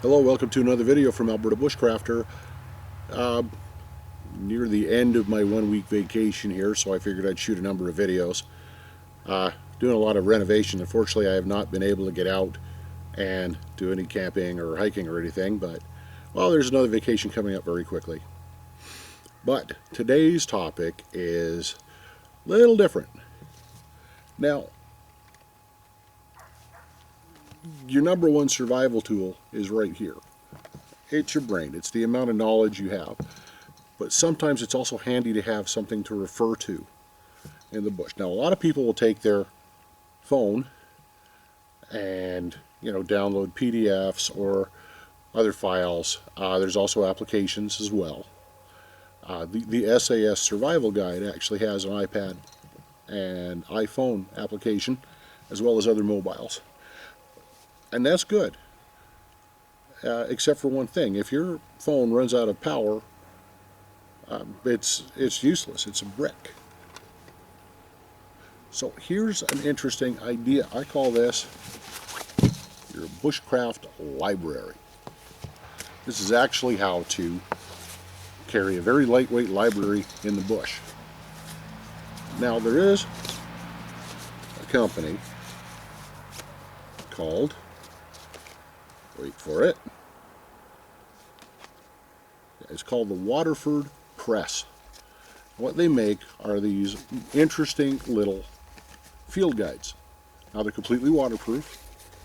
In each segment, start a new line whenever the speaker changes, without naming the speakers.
Hello, welcome to another video from Alberta Bushcrafter. Near the end of my 1-week vacation here, so I figured I'd shoot a number of videos. Doing a lot of renovation. Unfortunately, I have not been able to get out and do any camping or hiking or anything, but, well, there's another vacation coming up very quickly. But today's topic is a little different. Now, your number one survival tool is right here. It's your brain. It's the amount of knowledge you have. But sometimes it's also handy to have something to refer to in the bush. Now, a lot of people will take their phone and, download PDFs or other files. There's also applications as well. The SAS Survival Guide actually has an iPad and iPhone application as well as other mobiles. And that's good, except for one thing. If your phone runs out of power, it's useless. It's a brick. So here's an interesting idea. I call this your Bushcraft library. This is actually how to carry a very lightweight library in the bush. Now, there is a company called, wait for it, it's called the Waterford Press. What they make are these interesting little field guides. Now, they're completely waterproof.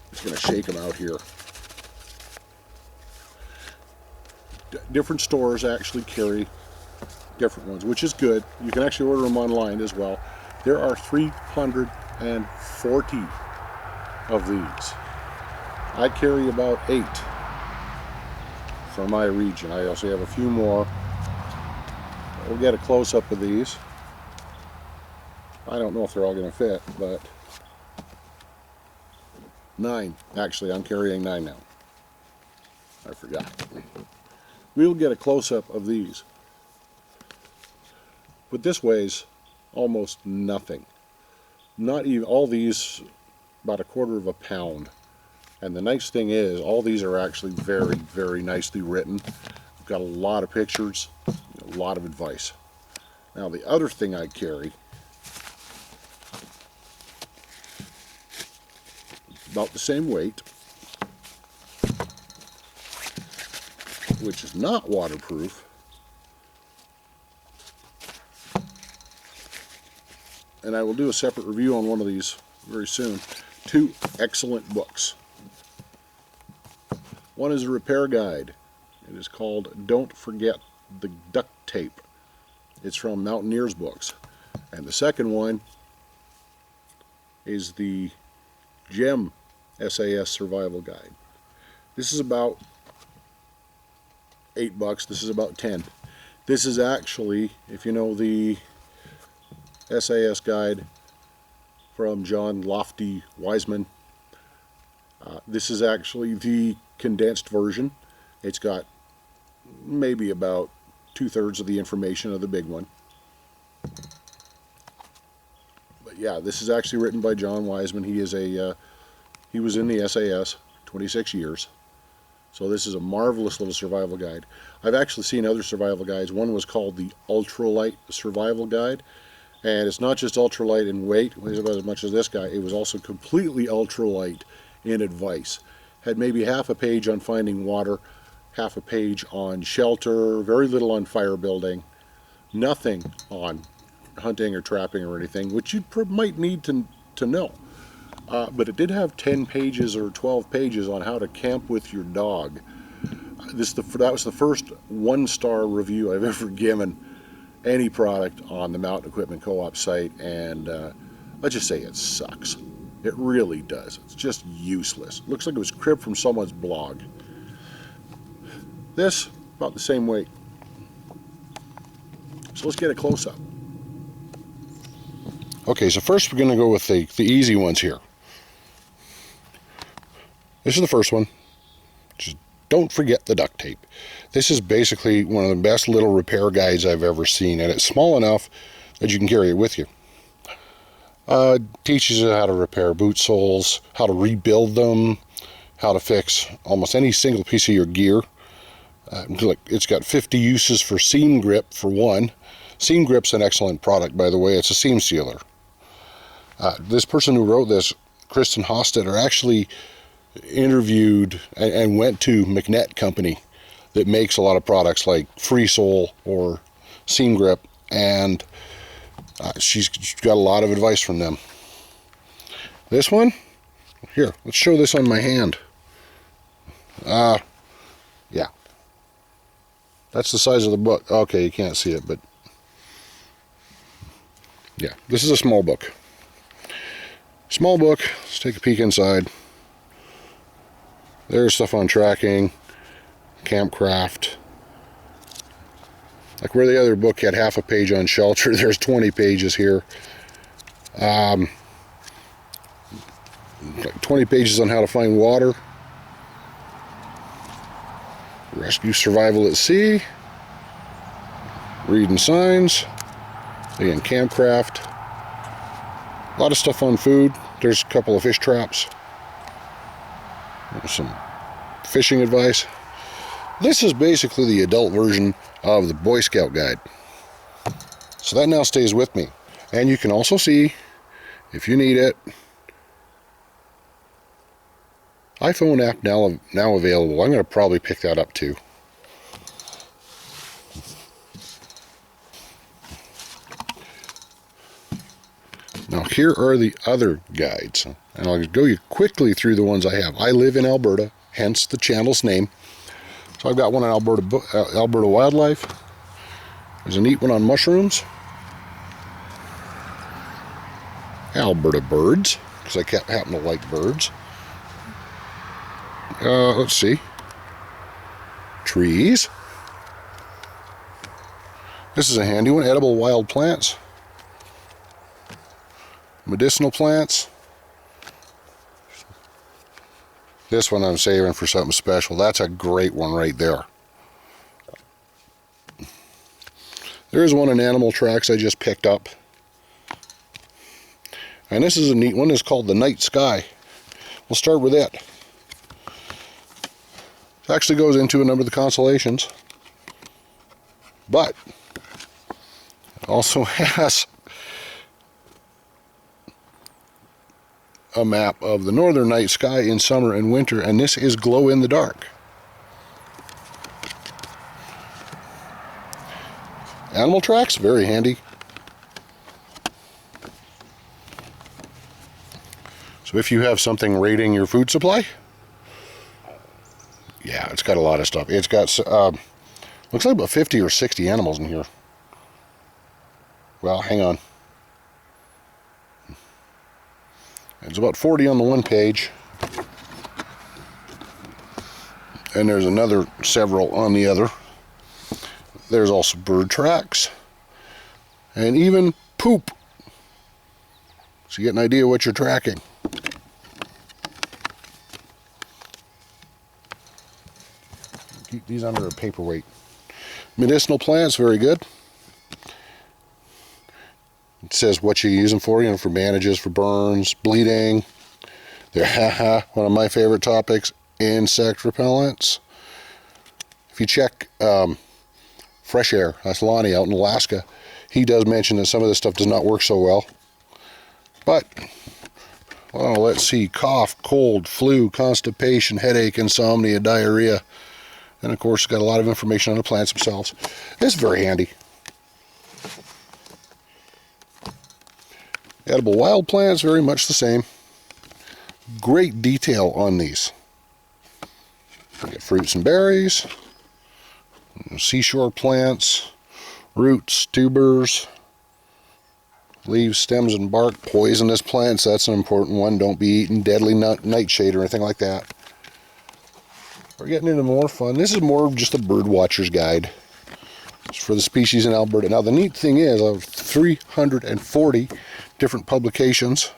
I'm just going to shake them out here. Different stores actually carry different ones, which is good. You can actually order them online as well. There are 340 of these. I carry about 8 from my region. I also have a few more. We'll get a close-up of these. I don't know if they're all going to fit, but 9. Actually, I'm carrying 9 now. I forgot. We'll get a close-up of these. But this weighs almost nothing. Not even all these, about 1/4 pound. And the nice thing is, all these are actually very, very nicely written. I've got a lot of pictures, a lot of advice. Now, the other thing I carry, about the same weight, which is not waterproof, and I will do a separate review on one of these very soon. 2 excellent books. One is a repair guide. It is called Don't Forget the Duct Tape. It's from Mountaineers Books. And the second one is the GEM SAS Survival Guide. This is about $8. This is about 10. This is actually, if you know the SAS guide from John Lofty Wiseman, this is actually the condensed version. It's got maybe about 2/3 of the information of the big one. But yeah, this is actually written by John Wiseman. He is he was in the SAS 26 years. So this is a marvelous little survival guide. I've actually seen other survival guides. One was called the Ultralight Survival Guide. And it's not just ultralight in weight, weighs about as much as this guy. It was also completely ultralight in advice. Had maybe half a page on finding water, half a page on shelter, very little on fire building, nothing on hunting or trapping or anything, which you might need to know. But it did have 10 pages or 12 pages on how to camp with your dog. That was the first 1-star review I've ever given any product on the Mountain Equipment Co-op site, and let's just say it sucks. It really does. It's just useless. It looks like it was cribbed from someone's blog. This, about the same weight. So let's get a close-up. Okay, so first we're going to go with the easy ones here. This is the first one. Just don't forget the duct tape. This is basically one of the best little repair guides I've ever seen, and it's small enough that you can carry it with you. Teaches you how to repair boot soles, how to rebuild them, how to fix almost any single piece of your gear. Look, it's got 50 uses for seam grip for one. Seam grip's an excellent product, by the way. It's a seam sealer. This person who wrote this, Kristen Hostetter, actually interviewed and went to McNett Company that makes a lot of products like Free Sole or Seam Grip, and she's got a lot of advice from them. This one, here, let's show this on my hand. Yeah. That's the size of the book. Okay, you can't see it, but yeah, this is a small book. Small book. Let's take a peek inside. There's stuff on tracking, campcraft. Like where the other book had half a page on shelter, there's 20 pages here. 20 pages on how to find water. Rescue survival at sea. Reading signs. Again, campcraft. A lot of stuff on food. There's a couple of fish traps. There's some fishing advice. This is basically the adult version of the Boy Scout guide. So that now stays with me. And you can also see, if you need it, iPhone app now available. I'm going to probably pick that up too. Now here are the other guides, and I'll go you quickly through the ones I have. I live in Alberta, hence the channel's name. So I've got one on Alberta wildlife. There's a neat one on mushrooms. Alberta birds, because I happen to like birds. Let's see. Trees. This is a handy one. Edible wild plants. Medicinal plants. This one I'm saving for something special. That's a great one right there. There's one on animal tracks I just picked up. And this is a neat one. It's called The Night Sky. We'll start with it. It actually goes into a number of the constellations. But it also has a map of the northern night sky in summer and winter, and this is glow in the dark. Animal tracks, very handy. So if you have something rating your food supply, yeah, it's got a lot of stuff. It's got, looks like about 50 or 60 animals in here. Well, hang on. It's about 40 on the one page. And there's another several on the other. There's also bird tracks. And even poop. So you get an idea what you're tracking. Keep these under a paperweight. Medicinal plants, very good. It says what you use them for, for bandages, for burns, bleeding. They're one of my favorite topics, insect repellents. If you check Fresh Air, that's Lonnie out in Alaska, he does mention that some of this stuff does not work so well. But, well, let's see, cough, cold, flu, constipation, headache, insomnia, diarrhea. And of course, it's got a lot of information on the plants themselves. It's very handy. Edible wild plants, very much the same. Great detail on these. You get fruits and berries, seashore plants, roots, tubers, leaves, stems, and bark. Poisonous plants, that's an important one. Don't be eating deadly nightshade or anything like that. We're getting into more fun. This is more of just a bird watcher's guide. It's for the species in Alberta. Now the neat thing is, I have 340 different publications.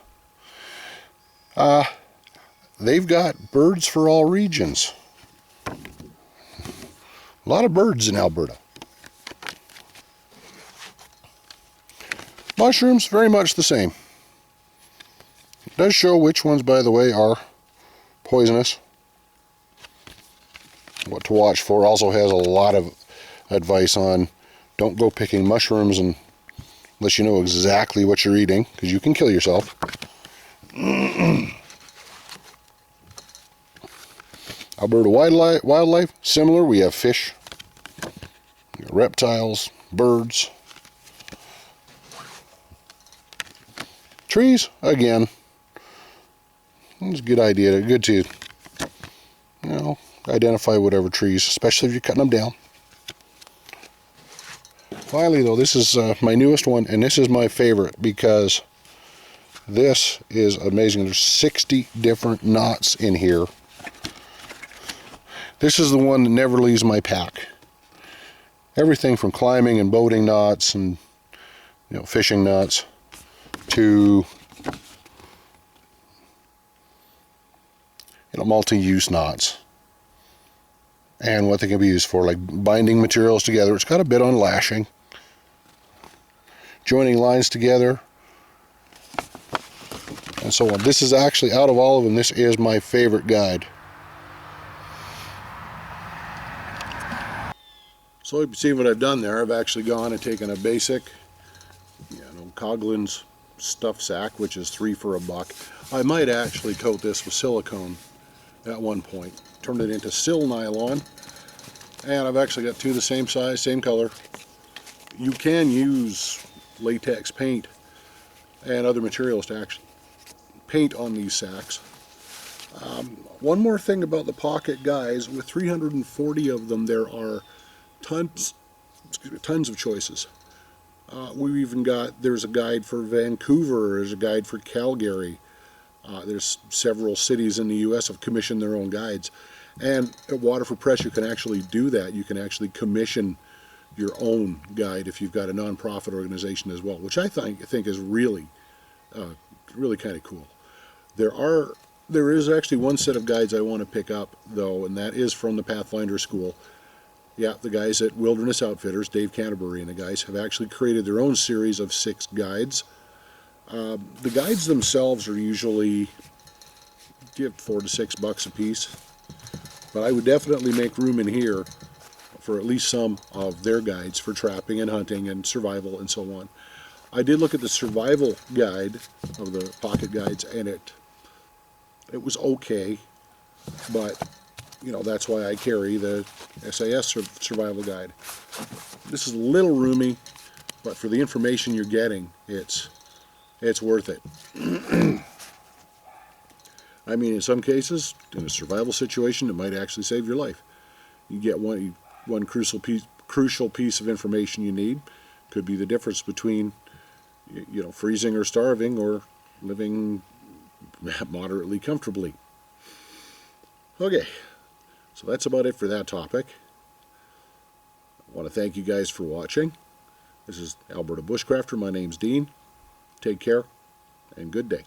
They've got birds for all regions. A lot of birds in Alberta. Mushrooms, very much the same. It does show which ones, by the way, are poisonous. what to watch for. Also has a lot of advice on don't go picking mushrooms unless you know exactly what you're eating, because you can kill yourself. Alberta wildlife, similar. We have fish, reptiles, birds. Trees, again, it's a good idea. Good to, identify whatever trees, especially if you're cutting them down. Finally, though, this is my newest one, and this is my favorite because this is amazing. There's 60 different knots in here. This is the one that never leaves my pack. Everything from climbing and boating knots and fishing knots to multi-use knots, and what they can be used for, like binding materials together. It's got a bit on lashing, joining lines together, and so on. This is actually, out of all of them, this is my favorite guide. So you've seen what I've done there. I've actually gone and taken a basic, Coughlin's stuff sack, which is 3 for $1. I might actually coat this with silicone at one point, turn it into sil nylon, and I've actually got 2 the same size, same color. You can use latex paint and other materials to actually paint on these sacks. One more thing about the pocket guides, with 340 of them, there are tons of choices. We've even there's a guide for Vancouver, there's a guide for Calgary. There's several cities in the U.S. have commissioned their own guides. And at Waterford Press, you can actually do that. You can actually commission your own guide if you've got a non-profit organization as well, which I think is really kind of cool. There is actually one set of guides I want to pick up, though, and that is from the Pathfinder School. Yeah, the guys at Wilderness Outfitters, Dave Canterbury and the guys, have actually created their own series of 6 guides. The guides themselves are usually $4 to $6 a piece, but I would definitely make room in here for at least some of their guides for trapping and hunting and survival and so on. I did look at the survival guide of the pocket guides, and it was okay, but that's why I carry the SAS survival guide. This is a little roomy, but for the information you're getting, it's worth it. I mean, in some cases, in a survival situation, it might actually save your life. You get one crucial piece of information you need. Could be the difference between freezing or starving, or living moderately comfortably. Okay, so that's about it for that topic. I want to thank you guys for watching. This is Alberta Bushcrafter. My name's Dean. Take care, and good day.